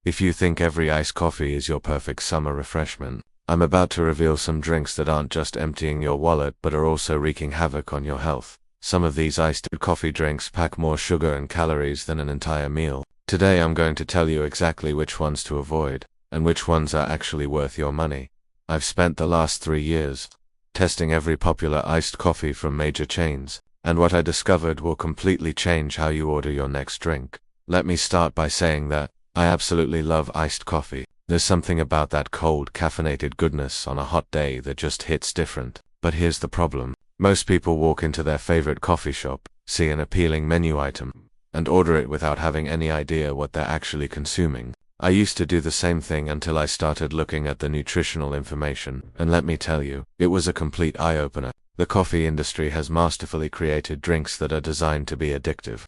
If you think every iced coffee is your perfect summer refreshment, I'm about to reveal some drinks that aren't just emptying your wallet but are also wreaking havoc on your health. Some of these iced coffee drinks pack more sugar and calories than an entire meal. Today I'm going to tell you exactly which ones to avoid, and which ones are actually worth your money. I've spent the last 3 years testing every popular iced coffee from major chains, and what I discovered will completely change how you order your next drink. Let me start by saying that I absolutely love iced coffee. There's something about that cold, caffeinated goodness on a hot day that just hits different. But here's the problem. Most people walk into their favorite coffee shop, see an appealing menu item, and order it without having any idea what they're actually consuming. I used to do the same thing until I started looking at the nutritional information, and let me tell you, it was a complete eye-opener. The coffee industry has masterfully created drinks that are designed to be addictive,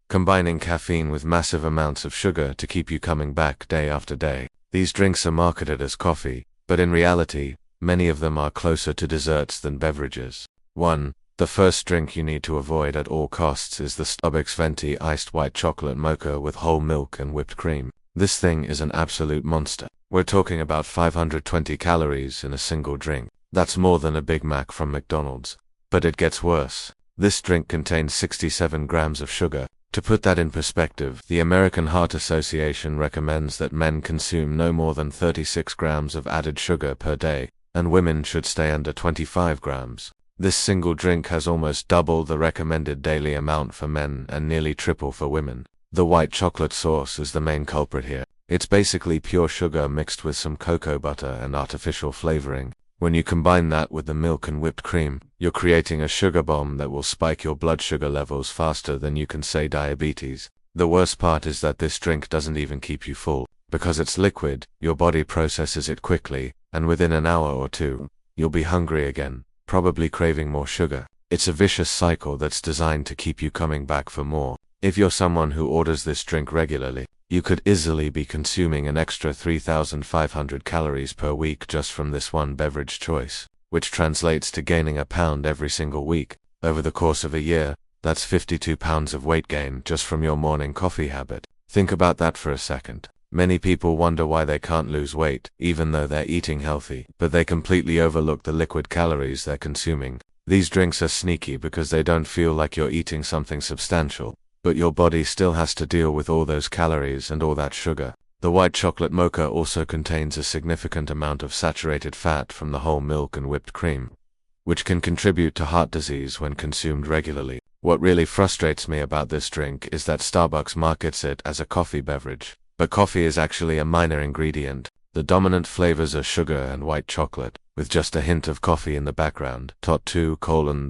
combining caffeine with massive amounts of sugar to keep you coming back day after day. These drinks are marketed as coffee, but in reality, many of them are closer to desserts than beverages. 1. The first drink you need to avoid at all costs is the Starbucks Venti iced white chocolate mocha with whole milk and whipped cream. This thing is an absolute monster. We're talking about 520 calories in a single drink. That's more than a Big Mac from McDonald's. But it gets worse. This drink contains 67 grams of sugar. To put that in perspective, the American Heart Association recommends that men consume no more than 36 grams of added sugar per day, and women should stay under 25 grams. This single drink has almost double the recommended daily amount for men and nearly triple for women. The white chocolate sauce is the main culprit here. It's basically pure sugar mixed with some cocoa butter and artificial flavoring. When you combine that with the milk and whipped cream, you're creating a sugar bomb that will spike your blood sugar levels faster than you can say diabetes. The worst part is that this drink doesn't even keep you full. Because it's liquid, your body processes it quickly, and within an hour or two, you'll be hungry again, probably craving more sugar. It's a vicious cycle that's designed to keep you coming back for more. If you're someone who orders this drink regularly, you could easily be consuming an extra 3,500 calories per week just from this one beverage choice, which translates to gaining a pound every single week. Over the course of a year, that's 52 pounds of weight gain just from your morning coffee habit. Think about that for a second. Many people wonder why they can't lose weight, even though they're eating healthy, but they completely overlook the liquid calories they're consuming. These drinks are sneaky because they don't feel like you're eating something substantial, but your body still has to deal with all those calories and all that sugar. The white chocolate mocha also contains a significant amount of saturated fat from the whole milk and whipped cream, which can contribute to heart disease when consumed regularly. What really frustrates me about this drink is that Starbucks markets it as a coffee beverage, but coffee is actually a minor ingredient. The dominant flavors are sugar and white chocolate, with just a hint of coffee in the background. Tot 2: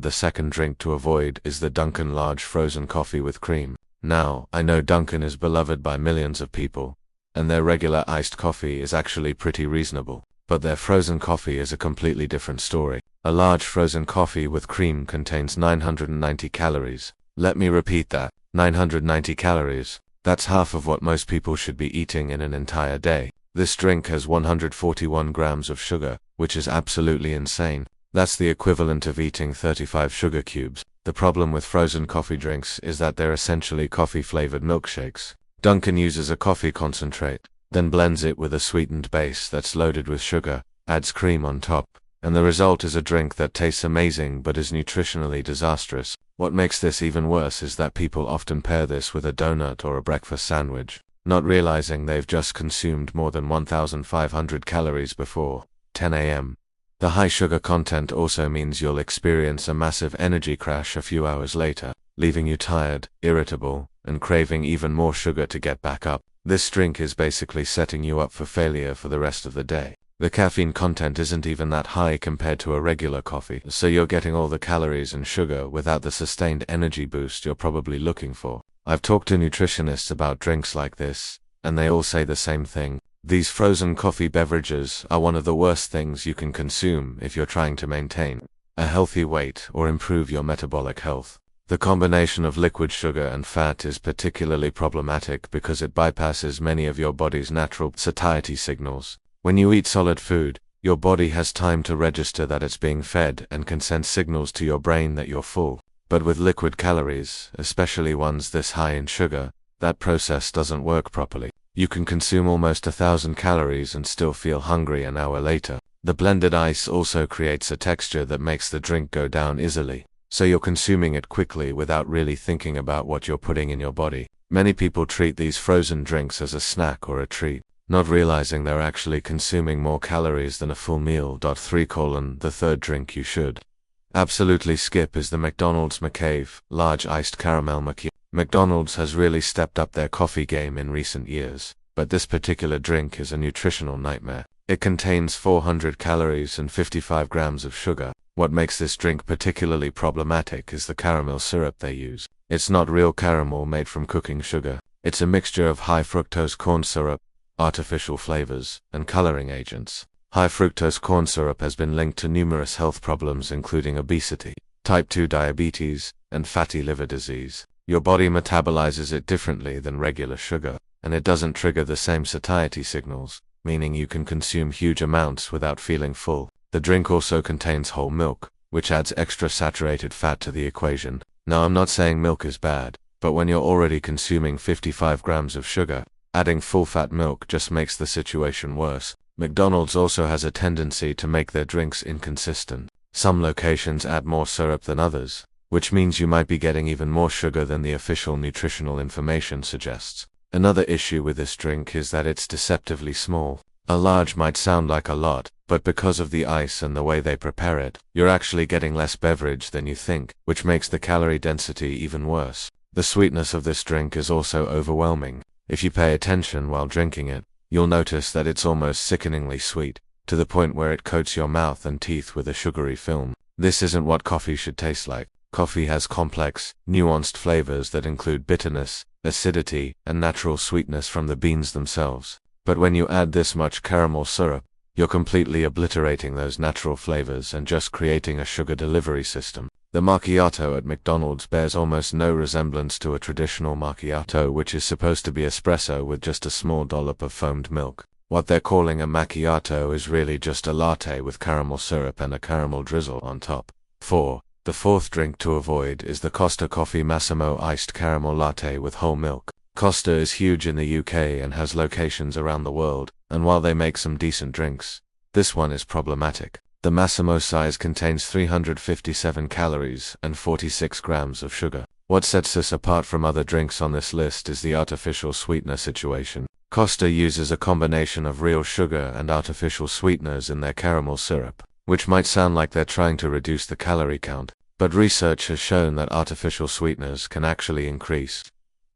The second drink to avoid is the Dunkin large frozen coffee with cream. Now, I know Dunkin is beloved by millions of people, and their regular iced coffee is actually pretty reasonable, but their frozen coffee is a completely different story. A large frozen coffee with cream contains 990 calories. Let me repeat that, 990 calories. That's half of what most people should be eating in an entire day. This drink has 141 grams of sugar, which is absolutely insane. That's the equivalent of eating 35 sugar cubes. The problem with frozen coffee drinks is that they're essentially coffee-flavored milkshakes. Dunkin uses a coffee concentrate, then blends it with a sweetened base that's loaded with sugar, adds cream on top, and the result is a drink that tastes amazing but is nutritionally disastrous. What makes this even worse is that people often pair this with a donut or a breakfast sandwich, not realizing they've just consumed more than 1,500 calories before 10 a.m. The high sugar content also means you'll experience a massive energy crash a few hours later, leaving you tired, irritable, and craving even more sugar to get back up. This drink is basically setting you up for failure for the rest of the day. The caffeine content isn't even that high compared to a regular coffee, so you're getting all the calories and sugar without the sustained energy boost you're probably looking for. I've talked to nutritionists about drinks like this, and they all say the same thing. These frozen coffee beverages are one of the worst things you can consume if you're trying to maintain a healthy weight or improve your metabolic health. The combination of liquid sugar and fat is particularly problematic because it bypasses many of your body's natural satiety signals. When you eat solid food, your body has time to register that it's being fed and can send signals to your brain that you're full. But with liquid calories, especially ones this high in sugar, that process doesn't work properly. You can consume almost 1,000 calories and still feel hungry an hour later. The blended ice also creates a texture that makes the drink go down easily, so you're consuming it quickly without really thinking about what you're putting in your body. Many people treat these frozen drinks as a snack or a treat, not realizing they're actually consuming more calories than a full meal. 3. The third drink you should absolutely skip is the McDonald's McCafe large iced caramel macchiato. McDonald's has really stepped up their coffee game in recent years, but this particular drink is a nutritional nightmare. It contains 400 calories and 55 grams of sugar. What makes this drink particularly problematic is the caramel syrup they use. It's not real caramel made from cooking sugar. It's a mixture of high fructose corn syrup, artificial flavors, and coloring agents. High fructose corn syrup has been linked to numerous health problems including obesity, type 2 diabetes, and fatty liver disease. Your body metabolizes it differently than regular sugar, and it doesn't trigger the same satiety signals, meaning you can consume huge amounts without feeling full. The drink also contains whole milk, which adds extra saturated fat to the equation. Now, I'm not saying milk is bad, but when you're already consuming 55 grams of sugar, adding full-fat milk just makes the situation worse. McDonald's also has a tendency to make their drinks inconsistent. Some locations add more syrup than others, which means you might be getting even more sugar than the official nutritional information suggests. Another issue with this drink is that it's deceptively small. A large might sound like a lot, but because of the ice and the way they prepare it, you're actually getting less beverage than you think, which makes the calorie density even worse. The sweetness of this drink is also overwhelming. If you pay attention while drinking it, you'll notice that it's almost sickeningly sweet, to the point where it coats your mouth and teeth with a sugary film. This isn't what coffee should taste like. Coffee has complex, nuanced flavors that include bitterness, acidity, and natural sweetness from the beans themselves. But when you add this much caramel syrup, you're completely obliterating those natural flavors and just creating a sugar delivery system. The macchiato at McDonald's bears almost no resemblance to a traditional macchiato, which is supposed to be espresso with just a small dollop of foamed milk. What they're calling a macchiato is really just a latte with caramel syrup and a caramel drizzle on top. 4. The fourth drink to avoid is the Costa Coffee Massimo Iced Caramel Latte with whole milk. Costa is huge in the UK and has locations around the world, and while they make some decent drinks, this one is problematic. The Massimo size contains 357 calories and 46 grams of sugar. What sets this apart from other drinks on this list is the artificial sweetener situation. Costa uses a combination of real sugar and artificial sweeteners in their caramel syrup, which might sound like they're trying to reduce the calorie count, but research has shown that artificial sweeteners can actually increase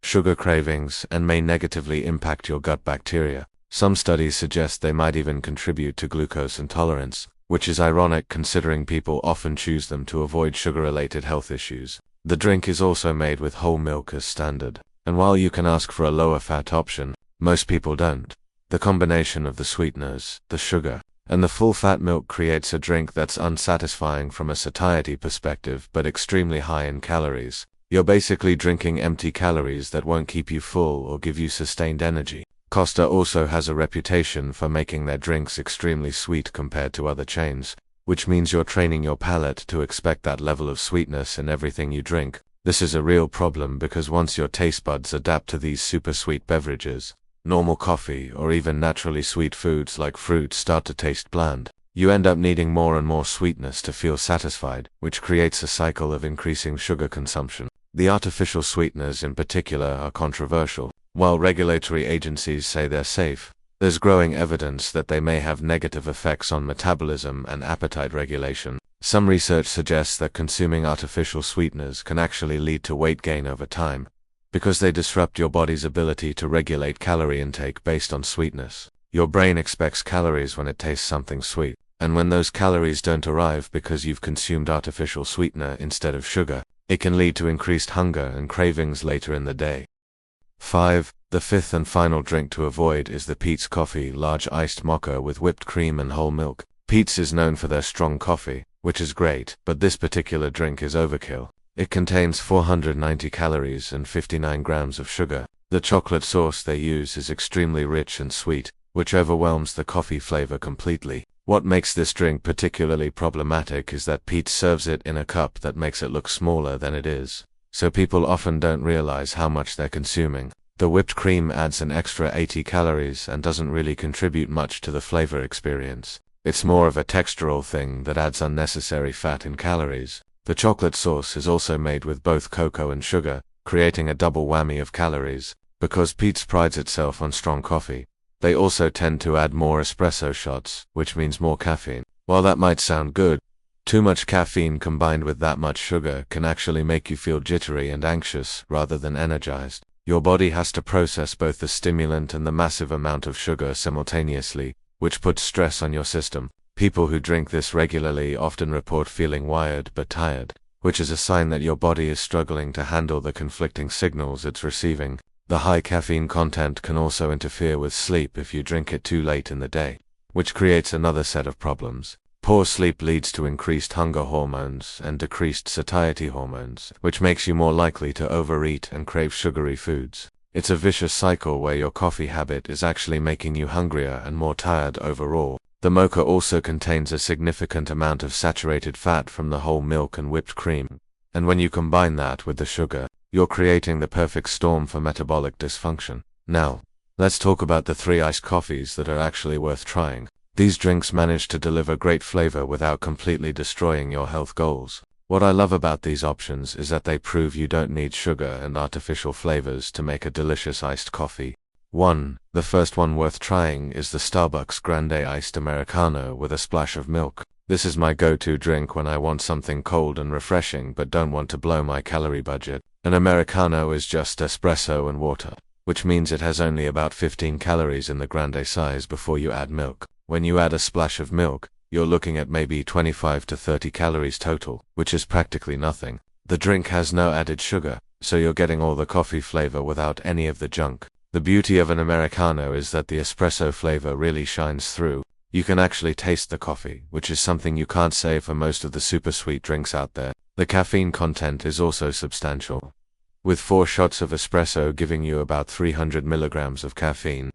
sugar cravings and may negatively impact your gut bacteria. Some studies suggest they might even contribute to glucose intolerance, which is ironic considering people often choose them to avoid sugar-related health issues. The drink is also made with whole milk as standard, and while you can ask for a lower fat option, most people don't. The combination of the sweeteners, the sugar, and the full-fat milk creates a drink that's unsatisfying from a satiety perspective but extremely high in calories. You're basically drinking empty calories that won't keep you full or give you sustained energy. Costa also has a reputation for making their drinks extremely sweet compared to other chains, which means you're training your palate to expect that level of sweetness in everything you drink. This is a real problem because once your taste buds adapt to these super sweet beverages, normal coffee or even naturally sweet foods like fruit start to taste bland. You end up needing more and more sweetness to feel satisfied, which creates a cycle of increasing sugar consumption. The artificial sweeteners in particular are controversial. While regulatory agencies say they're safe, there's growing evidence that they may have negative effects on metabolism and appetite regulation. Some research suggests that consuming artificial sweeteners can actually lead to weight gain over time, because they disrupt your body's ability to regulate calorie intake based on sweetness. Your brain expects calories when it tastes something sweet, and when those calories don't arrive because you've consumed artificial sweetener instead of sugar, it can lead to increased hunger and cravings later in the day. 5. The fifth and final drink to avoid is the Peet's Coffee Large Iced Mocha with whipped cream and whole milk. Peet's is known for their strong coffee, which is great, but this particular drink is overkill. It contains 490 calories and 59 grams of sugar. The chocolate sauce they use is extremely rich and sweet, which overwhelms the coffee flavor completely. What makes this drink particularly problematic is that Peet serves it in a cup that makes it look smaller than it is, so people often don't realize how much they're consuming. The whipped cream adds an extra 80 calories and doesn't really contribute much to the flavor experience. It's more of a textural thing that adds unnecessary fat and calories. The chocolate sauce is also made with both cocoa and sugar, creating a double whammy of calories. Because Peet's prides itself on strong coffee, they also tend to add more espresso shots, which means more caffeine. While that might sound good, too much caffeine combined with that much sugar can actually make you feel jittery and anxious rather than energized. Your body has to process both the stimulant and the massive amount of sugar simultaneously, which puts stress on your system. People who drink this regularly often report feeling wired but tired, which is a sign that your body is struggling to handle the conflicting signals it's receiving. The high caffeine content can also interfere with sleep if you drink it too late in the day, which creates another set of problems. Poor sleep leads to increased hunger hormones and decreased satiety hormones, which makes you more likely to overeat and crave sugary foods. It's a vicious cycle where your coffee habit is actually making you hungrier and more tired overall. The mocha also contains a significant amount of saturated fat from the whole milk and whipped cream, and when you combine that with the sugar, you're creating the perfect storm for metabolic dysfunction. Now, let's talk about the 3 iced coffees that are actually worth trying. These drinks manage to deliver great flavor without completely destroying your health goals. What I love about these options is that they prove you don't need sugar and artificial flavors to make a delicious iced coffee. 1. The first one worth trying is the Starbucks Grande Iced Americano with a splash of milk. This is my go-to drink when I want something cold and refreshing but don't want to blow my calorie budget. An Americano is just espresso and water, which means it has only about 15 calories in the grande size before you add milk. When you add a splash of milk, you're looking at maybe 25 to 30 calories total, which is practically nothing. The drink has no added sugar, so you're getting all the coffee flavor without any of the junk. The beauty of an Americano is that the espresso flavor really shines through. You can actually taste the coffee, which is something you can't say for most of the super sweet drinks out there. The caffeine content is also substantial, with 4 shots of espresso giving you about 300 milligrams of caffeine,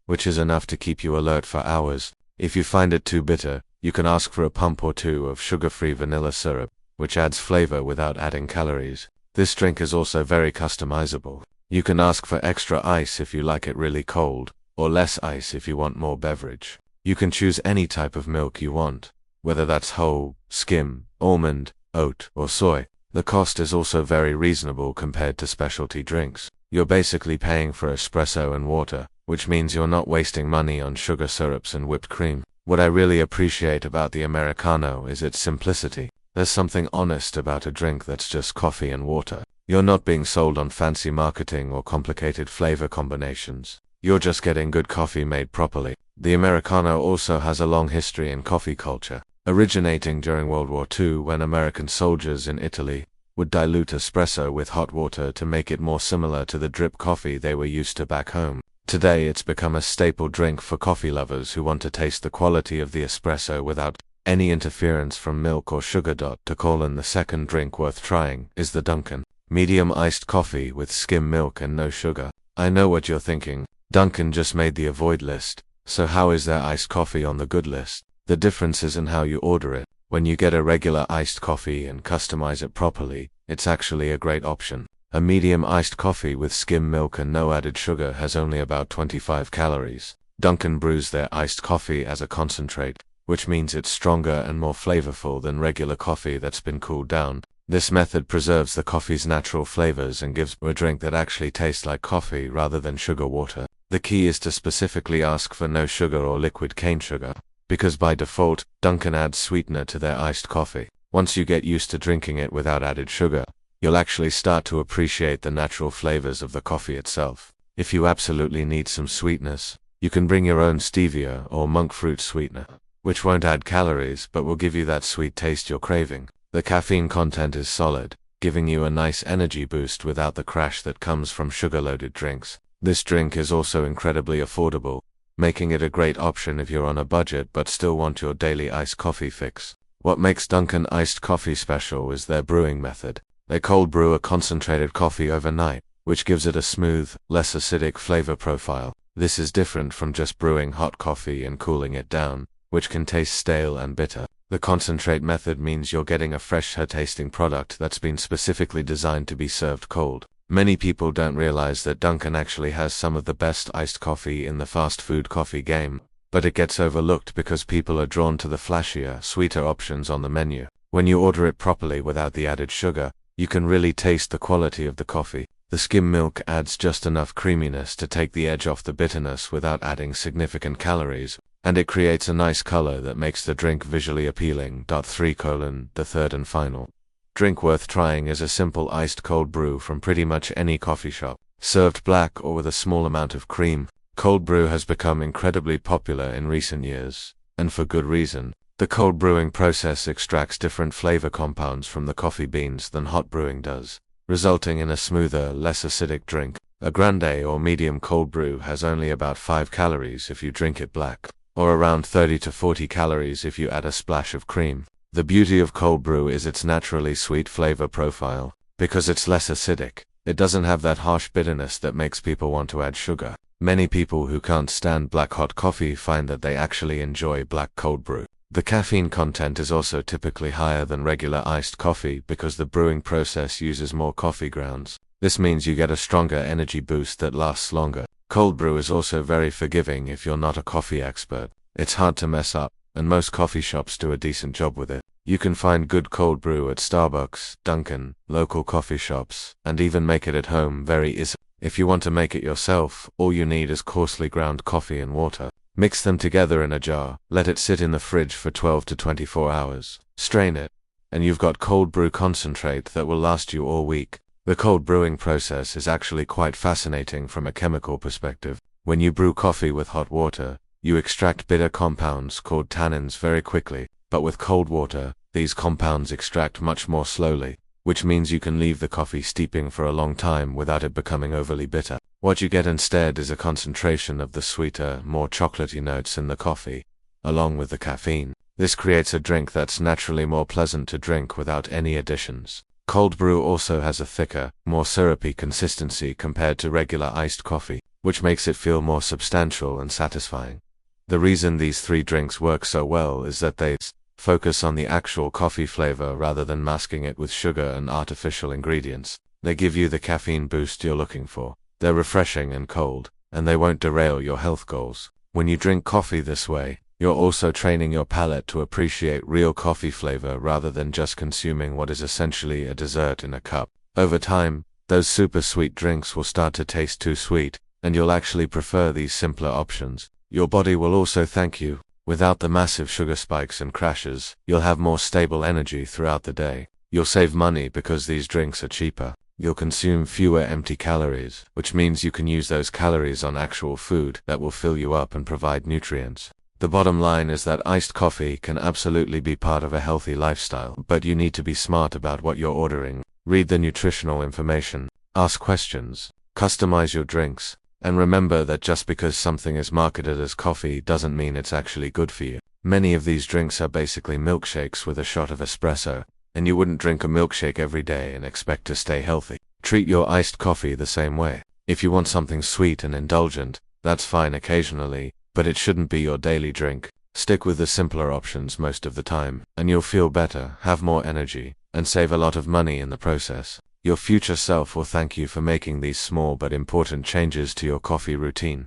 which is enough to keep you alert for hours. If you find it too bitter, you can ask for a pump or 2 of sugar-free vanilla syrup, which adds flavor without adding calories. This drink is also very customizable. You can ask for extra ice if you like it really cold, or less ice if you want more beverage. You can choose any type of milk you want, whether that's whole, skim, almond, oat, or soy. The cost is also very reasonable compared to specialty drinks. You're basically paying for espresso and water, which means you're not wasting money on sugar syrups and whipped cream. What I really appreciate about the Americano is its simplicity. There's something honest about a drink that's just coffee and water. You're not being sold on fancy marketing or complicated flavor combinations. You're just getting good coffee made properly. The Americano also has a long history in coffee culture, originating during World War II when American soldiers in Italy would dilute espresso with hot water to make it more similar to the drip coffee they were used to back home. Today it's become a staple drink for coffee lovers who want to taste the quality of the espresso without any interference from milk or sugar. The second drink worth trying is the Dunkin medium iced coffee with skim milk and no sugar. I know what you're thinking. Dunkin just made the avoid list, so how is their iced coffee on the good list? The difference is in how you order it. When you get a regular iced coffee and customize it properly, it's actually a great option. A medium iced coffee with skim milk and no added sugar has only about 25 calories. Dunkin brews their iced coffee as a concentrate, which means it's stronger and more flavorful than regular coffee that's been cooled down. This method preserves the coffee's natural flavors and gives a drink that actually tastes like coffee rather than sugar water. The key is to specifically ask for no sugar or liquid cane sugar, because by default, Dunkin adds sweetener to their iced coffee. Once you get used to drinking it without added sugar, you'll actually start to appreciate the natural flavors of the coffee itself. If you absolutely need some sweetness, you can bring your own stevia or monk fruit sweetener, which won't add calories but will give you that sweet taste you're craving. The caffeine content is solid, giving you a nice energy boost without the crash that comes from sugar-loaded drinks. This drink is also incredibly affordable, making it a great option if you're on a budget but still want your daily iced coffee fix. What makes Dunkin iced coffee special is their brewing method. They cold brew a concentrated coffee overnight, which gives it a smooth, less acidic flavor profile. This is different from just brewing hot coffee and cooling it down, which can taste stale and bitter. The concentrate method means you're getting a fresher tasting product that's been specifically designed to be served cold. Many people don't realize that Dunkin actually has some of the best iced coffee in the fast food coffee game, but it gets overlooked because people are drawn to the flashier, sweeter options on the menu. When you order it properly without the added sugar, you can really taste the quality of the coffee. The skim milk adds just enough creaminess to take the edge off the bitterness without adding significant calories, and it creates a nice color that makes the drink visually appealing. 3: The third and final drink worth trying is a simple iced cold brew from pretty much any coffee shop. Served black or with a small amount of cream, cold brew has become incredibly popular in recent years, and for good reason. The cold brewing process extracts different flavor compounds from the coffee beans than hot brewing does, resulting in a smoother, less acidic drink. A grande or medium cold brew has only about 5 calories if you drink it black, or around 30 to 40 calories if you add a splash of cream. The beauty of cold brew is its naturally sweet flavor profile. Because it's less acidic, it doesn't have that harsh bitterness that makes people want to add sugar. Many people who can't stand black hot coffee find that they actually enjoy black cold brew. The caffeine content is also typically higher than regular iced coffee because the brewing process uses more coffee grounds. This means you get a stronger energy boost that lasts longer. Cold brew is also very forgiving if you're not a coffee expert. It's hard to mess up, and most coffee shops do a decent job with it. You can find good cold brew at Starbucks, Dunkin, local coffee shops, and even make it at home very easily. If you want to make it yourself, all you need is coarsely ground coffee and water. Mix them together in a jar, let it sit in the fridge for 12 to 24 hours, strain it, and you've got cold brew concentrate that will last you all week. The cold brewing process is actually quite fascinating from a chemical perspective. When you brew coffee with hot water, you extract bitter compounds called tannins very quickly, but with cold water, these compounds extract much more slowly, which means you can leave the coffee steeping for a long time without it becoming overly bitter. What you get instead is a concentration of the sweeter, more chocolatey notes in the coffee, along with the caffeine. This creates a drink that's naturally more pleasant to drink without any additions. Cold brew also has a thicker, more syrupy consistency compared to regular iced coffee, which makes it feel more substantial and satisfying. The reason these 3 drinks work so well is that they focus on the actual coffee flavor rather than masking it with sugar and artificial ingredients. They give you the caffeine boost you're looking for. They're refreshing and cold, and they won't derail your health goals. When you drink coffee this way, you're also training your palate to appreciate real coffee flavor rather than just consuming what is essentially a dessert in a cup. Over time, those super sweet drinks will start to taste too sweet, and you'll actually prefer these simpler options. Your body will also thank you. Without the massive sugar spikes and crashes, you'll have more stable energy throughout the day. You'll save money because these drinks are cheaper. You'll consume fewer empty calories, which means you can use those calories on actual food that will fill you up and provide nutrients. The bottom line is that iced coffee can absolutely be part of a healthy lifestyle, but you need to be smart about what you're ordering. Read the nutritional information, ask questions, customize your drinks, and remember that just because something is marketed as coffee doesn't mean it's actually good for you. Many of these drinks are basically milkshakes with a shot of espresso, and you wouldn't drink a milkshake every day and expect to stay healthy. Treat your iced coffee the same way. If you want something sweet and indulgent, that's fine occasionally, but it shouldn't be your daily drink. Stick with the simpler options most of the time, and you'll feel better, have more energy, and save a lot of money in the process. Your future self will thank you for making these small but important changes to your coffee routine.